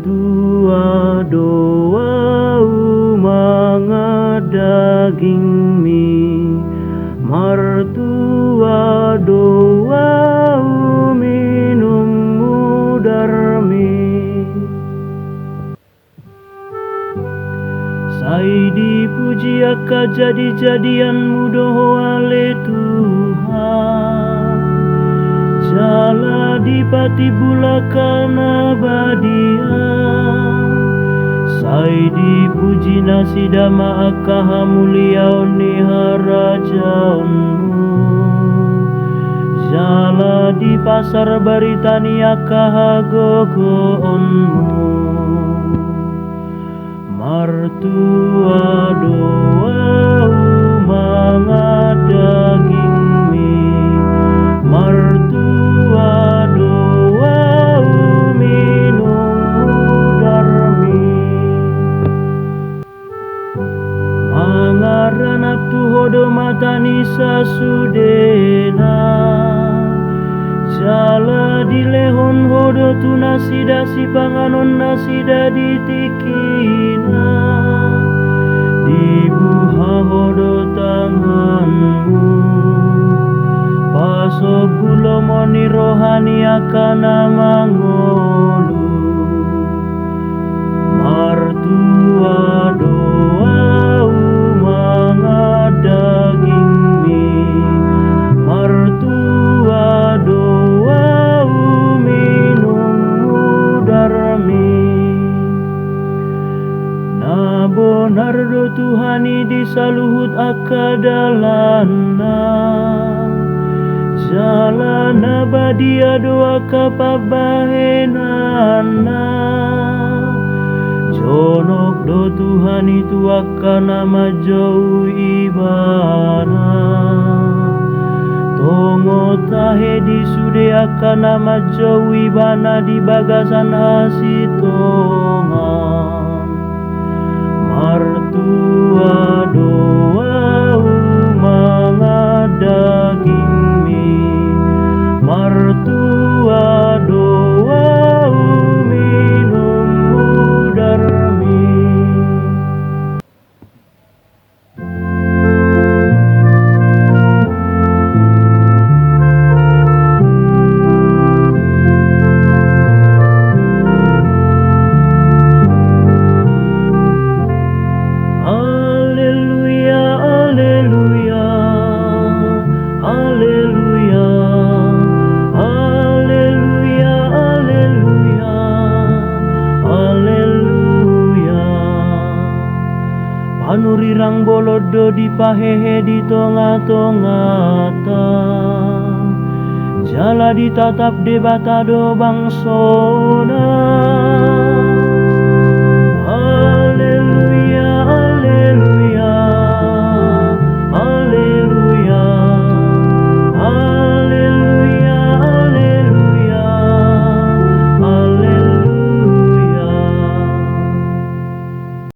Martua doa manga daging mi, martua doa minum mudar mi. Sai dipuji aka jadi-jadianmu doho ale Tuhan, jala dipati bulakana badian. Sai dipuji nasidama aka mulia oni harajaonmu, jala di pasar baritani aka gogoonmu. Martua doa manga daging mi, martua doa minum mudar mi. Mangaranap tu hodo matani sasudena, jala dilehon hodo tu nasida si panganon nasida ditikina, dibuha hodo tanganmu, paso bulomoni rohani akana mangolu. Martua doa manga daging mi, martua doa minum mudar mi. Na bonar do Tuhani disaluhut akadalana, jalana badia doa kapabahenana. Jonok do Tuhan itu akan nama jauh ibana, tongo tahe di sude akan nama jauh ibana di bagasan asitongan. Martua doa manga daging mi, martua doa minum mudar mi. Panurirang bolodo di pahehe di tonga-tongata, jala ditatap debatado bangsona.